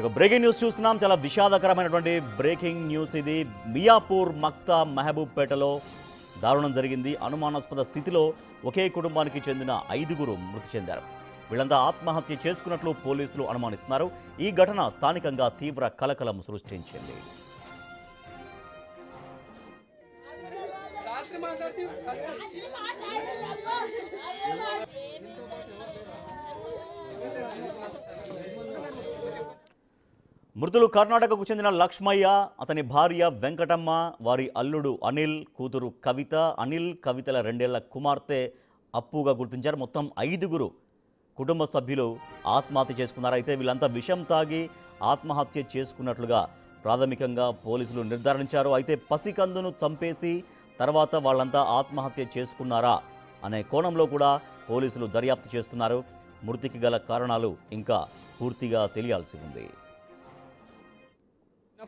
ఇక breaking news చూస్తున్నాం. చాలా విషాదకరమైనటువంటి బ్రేకింగ్ న్యూస్ ఇది. మియాపూర్ మక్తా మహబూబ్పేటలో దారుణం జరిగింది. అనుమానాస్పద స్థితిలో ఒకే కుటుంబానికి చెందిన 5గురు మృతి చెందారు. వీళ్ళంతా ఆత్మహత్య చేసుకున్నట్లు పోలీసులు అనుమానిస్తున్నారు. ఈ ఘటన స్థానికంగా తీవ్ర కలకలం సృష్టించింది. మృతులు కర్ణాటకకు చెందిన లక్ష్మయ్య, అతని భార్య వెంకటమ్మ, వారి అల్లుడు అనిల్, కూతురు కవిత. అనిల్, కవితల 2 ఏళ్ల కుమార్తె అప్పుగా గుర్తించారు. మొత్తం 5గురు కుటుంబ సభ్యులు ఆత్మహత్య చేసుకున్నారు. అయితే వీళ్ళంతా విషం తాగి ఆత్మహత్య చేసుకున్నట్లుగా ప్రాథమికంగా పోలీసులు నిర్ధారించారు. అయితే పసికందును చంపేసి తర్వాత వాళ్ళంతా ఆత్మహత్య చేసుకున్నారా అనే కోణంలో కూడా పోలీసులు దర్యాప్తు చేస్తున్నారు. మృతికి గల కారణాలు ఇంకా పూర్తిగా తెలియాల్సి ఉంది.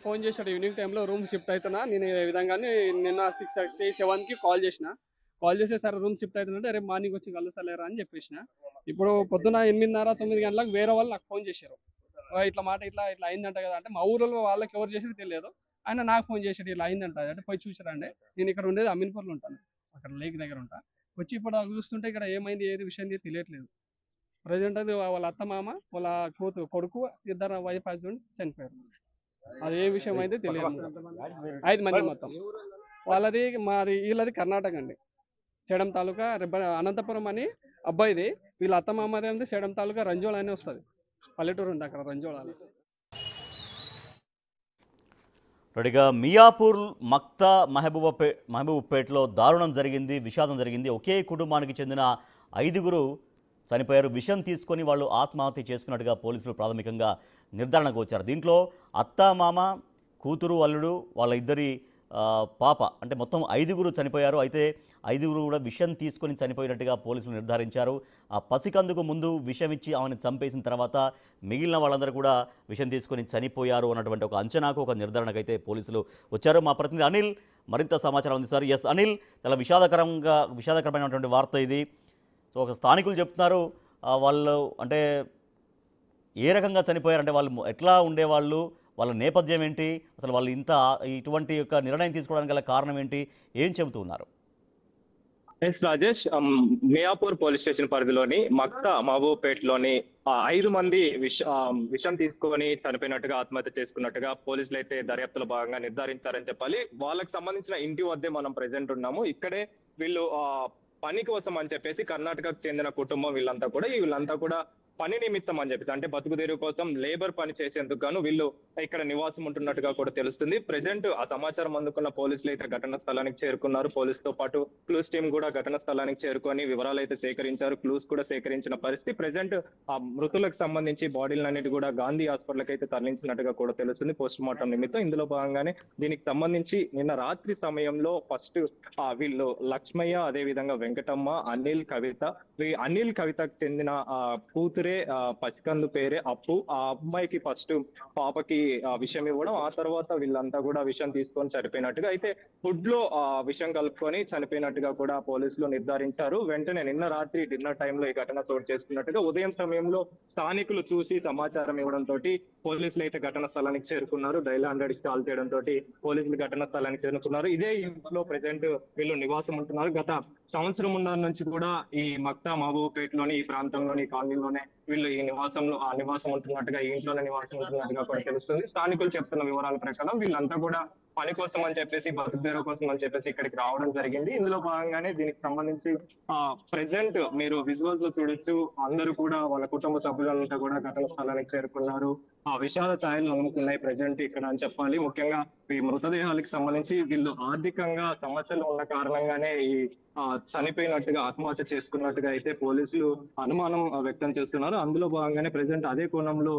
ఫోన్ చేశాడు ఈవినింగ్ టైంలో రూమ్ షిఫ్ట్ అవుతున్నా. నేను ఈ విధంగానే నిన్న 6:37కి కాల్ చేస్తే సార్ రూమ్ షిఫ్ట్ అవుతుందంటే రేపు మార్నింగ్ వచ్చి కలుస్తలేరా అని చెప్పేసిన. ఇప్పుడు పొద్దున 8:30-9 గంటలకు వేరే వాళ్ళు నాకు ఫోన్ చేశారు. ఇట్లా మాట ఇట్లా అయిందంట కదా అంటే, మా ఊళ్ళో వాళ్ళకి ఎవరు చేసేది తెలియదు. ఆయన నాకు ఫోన్ చేశాడు, ఇలా అయిందంట అంటే పోయి చూసారండి. నేను ఇక్కడ ఉండేది అమీన్పూర్లో ఉంటాను, అక్కడ లేక్ దగ్గర ఉంటా. వచ్చి ఇప్పుడు చూస్తుంటే ఇక్కడ ఏమైంది ఏది విషయం తెలియట్లేదు. ప్రజెంట్ అది వాళ్ళ అత్త మామ, వాళ్ళ కొడుకు, 2 వైఫ్ హస్బెండ్ చనిపోయారు. అది ఏ విషయం అయితే తెలియదు. 5 మంది మొత్తం. మాది వీళ్ళది కర్ణాటక అండి, సేడం తాలూకా అనంతపురం అని అబ్బాయిది. వీళ్ళ అత్త మామది అంటే సేడం తాలూకా రంజోళ అని వస్తుంది, పల్లెటూరు ఉంది అక్కడ రంజోళ. రెడీగా మియాపూర్ మక్తా మహబూబ్పేటలో దారుణం జరిగింది, విషాదం జరిగింది. ఒకే కుటుంబానికి చెందిన 5గురు చనిపోయారు. విషం తీసుకొని వాళ్ళు ఆత్మహత్య చేసుకున్నట్టుగా పోలీసులు ప్రాథమికంగా నిర్ధారణకు వచ్చారు. దీంట్లో అత్త మామ, కూతురు అల్లుడు, వాళ్ళ ఇద్దరి పాప, అంటే మొత్తం 5గురు చనిపోయారు. అయితే 5గురు కూడా విషం తీసుకొని చనిపోయినట్టుగా పోలీసులు నిర్ధారించారు. ఆ పసికందుకు ముందు విషం ఇచ్చి ఆమెను చంపేసిన తర్వాత మిగిలిన వాళ్ళందరూ కూడా విషం తీసుకొని చనిపోయారు అన్నటువంటి ఒక అంచనాకు, ఒక నిర్ధారణకు అయితే పోలీసులు వచ్చారు. మా ప్రతినిధి అనిల్ మరింత సమాచారం అందిస్తారు. ఎస్ అనిల్, చాలా విషాదకరమైనటువంటి వార్త ఇది. సో ఒక స్థానికులు చెప్తున్నారు వాళ్ళు అంటే ఏ రకంగా చనిపోయారంటే, వాళ్ళు ఎట్లా ఉండేవాళ్ళు, వాళ్ళ నేపథ్యం ఏంటి, అసలు వాళ్ళు ఇటువంటి యొక్క నిర్ణయం తీసుకోవడానికి గల కారణం ఏంటి, ఏం చెబుతూ ఉన్నారు? Yes Rajesh, Miyapur police station పరిధిలోని మక్తా మహబూబ్పేటలోని 5 మంది విషం తీసుకొని చనిపోయినట్టుగా, ఆత్మహత్య చేసుకున్నట్టుగా పోలీసులు అయితే దర్యాప్తులో భాగంగా నిర్ధారించారని చెప్పాలి. వాళ్ళకి సంబంధించిన ఇంటి వద్దే మనం ప్రెసెంట్ ఉన్నాము. ఇక్కడే వీళ్ళు పని కోసం అని చెప్పేసి కర్ణాటకకు చెందిన కుటుంబం వీళ్ళంతా కూడా పని నిమిత్తం అని చెప్పేసి, అంటే బతుకుదేరు కోసం లేబర్ పని చేసేందుకు గాను వీళ్ళు ఇక్కడ నివాసం ఉంటున్నట్టుగా కూడా తెలుస్తుంది. ప్రెసెంట్ ఆ సమాచారం అందుకున్న పోలీసులు అయితే ఘటనా స్థలానికి చేరుకున్నారు. పోలీసుతో పాటు క్లూస్ టీం కూడా ఘటనా స్థలానికి చేరుకొని వివరాలు అయితే సేకరించారు. క్లూస్ కూడా సేకరించిన పరిస్థితి. ప్రెసెంట్ ఆ మృతులకు సంబంధించి బాడీలన్నిటి కూడా గాంధీ హాస్పిటల్కి అయితే తరలించినట్టుగా కూడా తెలుస్తుంది పోస్ట్ మార్టం నిమిత్తం. ఇందులో భాగంగానే దీనికి సంబంధించి నిన్న రాత్రి సమయంలో ఫస్ట్ వీళ్ళు లక్ష్మయ్య, అదే విధంగా వెంకటమ్మ, అనిల్, కవిత, అనిల్ కవితకు చెందిన కూతురే పసికందు పేరే అప్పు. ఆ అమ్మాయికి ఫస్ట్ పాపకి విషం ఇవ్వడం, ఆ తర్వాత వీళ్ళంతా కూడా విషం తీసుకొని చనిపోయినట్టుగా, అయితే ఫుడ్ లో విషం కలుపుకొని చనిపోయినట్టుగా కూడా పోలీసులు నిర్ధారించారు. వెంటనే నిన్న రాత్రి డిన్నర్ టైంలో ఈ ఘటన చోటు చేసుకున్నట్టుగా ఉదయం సమయంలో స్థానికులు చూసి సమాచారం ఇవ్వడంతో పోలీసులు అయితే ఘటనా స్థలానికి చేరుకున్నారు. డైల్ 100కి కాల్ చేయడంతో పోలీసులు ఘటనా స్థలానికి చేరుకున్నారు. ఇదే ఇంట్లో ప్రెసెంట్ వీళ్ళు నివాసం ఉంటున్నారు. గత సంవత్సరం ఉన్న నుంచి కూడా ఈ మక్తా మహబూబ్పేటలోని ఈ ప్రాంతంలోని కాలనీలోనే వీళ్ళు నివాసం ఉంటున్నట్టుగా, ఈ ఇంట్లోనే నివాసం ఉంటున్నట్టుగా కూడా తెలుస్తుంది. స్థానికులు చెప్తున్న వివరాల ప్రకారం వీళ్ళంతా కూడా పని కోసం అని చెప్పేసి, బతుకుదేరు కోసం అని చెప్పేసి ఇక్కడికి రావడం జరిగింది. ఇందులో భాగంగానే దీనికి సంబంధించి ప్రెసెంట్ మీరు విజువల్స్ లో చూడొచ్చు, అందరూ కూడా వాళ్ళ కుటుంబ సభ్యులంతా కూడా ఘటన స్థలానికి చేరుకున్నారు. విషాద ఛాయలు నమ్ముకున్నాయి ప్రెసెంట్ ఇక్కడ అని చెప్పాలి. ముఖ్యంగా ఈ మృతదేహాలకు సంబంధించి వీళ్ళు ఆర్థికంగా సమస్యలు ఉన్న కారణంగానే ఈ చనిపోయినట్టుగా, ఆత్మహత్య చేసుకున్నట్టుగా అయితే పోలీసులు అనుమానం వ్యక్తం చేస్తున్నారు. అందులో భాగంగానే ప్రెసెంట్ అదే కోణంలో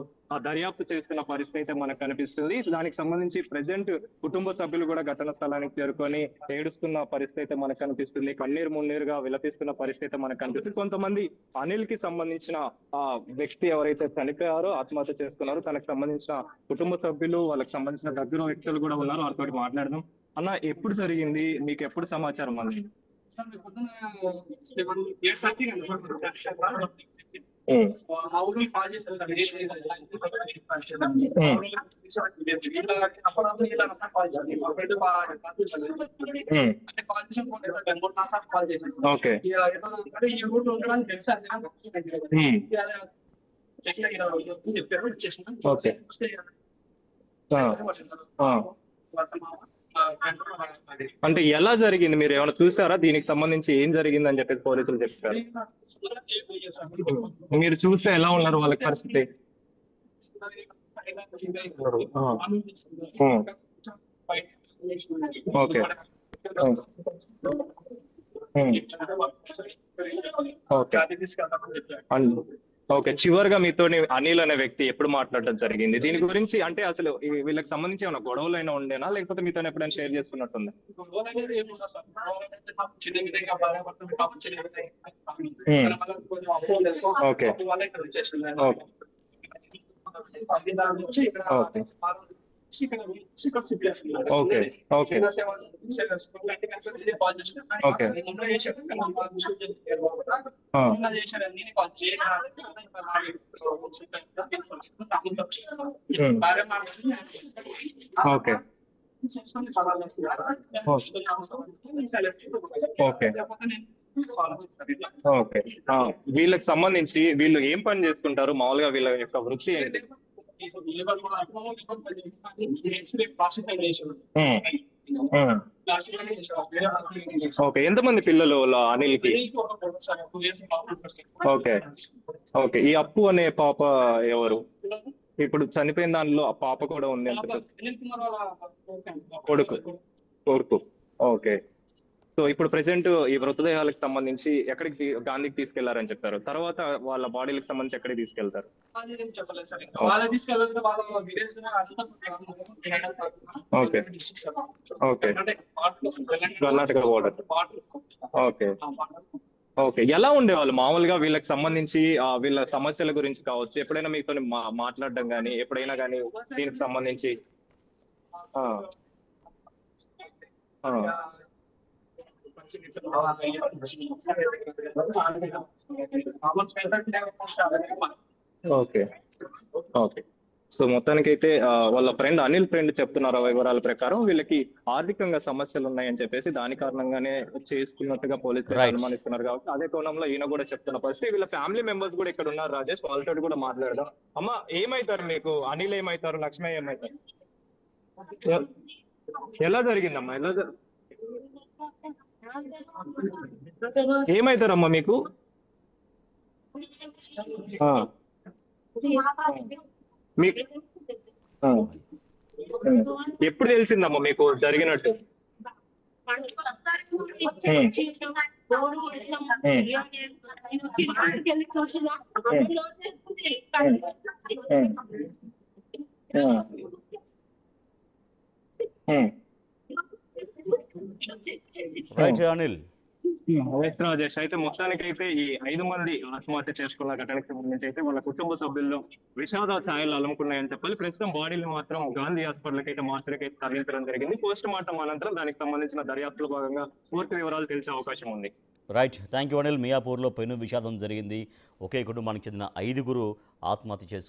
దర్యాప్తు చేస్తున్న పరిస్థితి అయితే మనకు కనిపిస్తుంది. దానికి సంబంధించి ప్రెసెంట్ కుటుంబ సభ్యులు కూడా ఘటన స్థలానికి చేరుకొని ఏడుస్తున్న పరిస్థితి అయితే మనకు కనిపిస్తుంది. కన్నీరు మున్నీరుగా విలపిస్తున్న పరిస్థితి అయితే మనకు కనిపిస్తుంది. కొంతమంది అనిల్ కి సంబంధించిన వ్యక్తి ఎవరైతే చనిపోయారో, ఆత్మహత్య చేసుకున్నారో, తనకు సంబంధించిన కుటుంబ సభ్యులు, వాళ్ళకి సంబంధించిన దగ్గర వ్యక్తులు కూడా ఉన్నారు. వారితో మాట్లాడదాం. అన్న, ఎప్పుడు జరిగింది, మీకు ఎప్పుడు సమాచారం అంది? సార్ రేపు పొద్దున 8:30 కదా సార్ మా ఊరికి కాల్ చేశారు సార్ అంటే కాల్ చేసిన ఫోన్ కాల్ చేశాను ఓకే ఈ ఊళ్ళో ఉండడానికి తెలుసా చెప్పారు ఇచ్చేసిన ఓకే అంటే ఎలా జరిగింది, మీరు ఏమైనా చూసారా, దీనికి సంబంధించి ఏం జరిగింది అని చెప్పేసి పోలీసులు చెప్పారు? మీరు చూస్తే ఎలా ఉన్నారు వాళ్ళకి పరిస్థితి? ఓకే ఓకే చివరిగా మీతో అనిల్ అనే వ్యక్తి ఎప్పుడు మాట్లాడడం జరిగింది దీని గురించి? అంటే అసలు వీళ్ళకి సంబంధించి ఏమైనా గొడవలు అయినా ఉండేనా, లేకపోతే మీతో ఎప్పుడైనా షేర్ చేసుకున్నట్టుందా? Okay okay okay okay okay okay okay వీళ్ళకి సంబంధించి వీళ్ళు ఏం పని చేసుకుంటారు మామూలుగా, వీళ్ళ యొక్క వృత్తి ఏంటి? ఓకే ఎంతమంది పిల్లలు అనిల్కి? ఓకే ఓకే ఈ అప్పు అనే పాప ఎవరు? ఇప్పుడు చనిపోయిన దానిలో ఆ పాప కూడా ఉంది అంట. కొడుకు కొడుకు ఓకే. సో ఇప్పుడు ప్రెసెంట్ ఈ మృతదేహాలకు సంబంధించి ఎక్కడికి గాంధీకి తీసుకెళ్లారని చెప్పారు, తర్వాత వాళ్ళ బాడీలకు సంబంధించి ఎక్కడికి తీసుకెళ్తారు? Okay okay Karnataka border. Okay okay ఎలా ఉండేవాళ్ళు మామూలుగా వీళ్ళకి సంబంధించి వీళ్ళ సమస్యల గురించి కావచ్చు, ఎప్పుడైనా మీతో మాట్లాడడం కానీ ఎప్పుడైనా కానీ దీనికి సంబంధించి? ఓకే ఓకే సో మొత్తానికైతే వాళ్ళ ఫ్రెండ్ అనిల్ ఫ్రెండ్ చెప్తున్నారు వివరాల ప్రకారం వీళ్ళకి ఆర్థికంగా సమస్యలు ఉన్నాయని చెప్పేసి దాని కారణంగానే చేసుకున్నట్టుగా పోలీసులు అనుమానిస్తున్నారు. కాబట్టి అదే కోణంలో ఈయన కూడా చెప్తున్న పరిస్థితి. వీళ్ళ ఫ్యామిలీ మెంబర్స్ కూడా ఇక్కడ ఉన్నారు రాజేష్, వాళ్ళతో కూడా మాట్లాడదాం. అమ్మ ఏమైతారు మీకు? అనిల్ ఏమైతారు, లక్ష్మి ఏమైతారు? ఎలా జరిగిందమ్మా? ఏమైతారమ్మా మీకు? ఎప్పుడు తెలిసిందమ్మా మీకు జరిగినట్టు? రైట్ అనిల్. రాజేష్ అయితే మొత్తానికైతే ఈ 5 మంది ఆత్మహత్య చేసుకున్న ఘటనకు సంబంధించి అయితే వాళ్ళ కుటుంబ సభ్యుల్లో విషాద ఛాయలు అలుముకున్నాయని చెప్పాలి. ప్రస్తుతం బాడీలు మాత్రం గాంధీ హాస్పిటల్కి అయితే మార్చడానికి అయితే తరలించడం జరిగింది. పోస్ట్ మార్టం అనంతరం దానికి సంబంధించిన దర్యాప్తులో భాగంగా పూర్తి వివరాలు తెలిసే అవకాశం ఉంది. Right, thank you Anil. మియాపూర్లో పెను విషాదం జరిగింది. ఒకే కుటుంబానికి చెందిన 5గురు ఆత్మహత్య చేసుకున్నారు.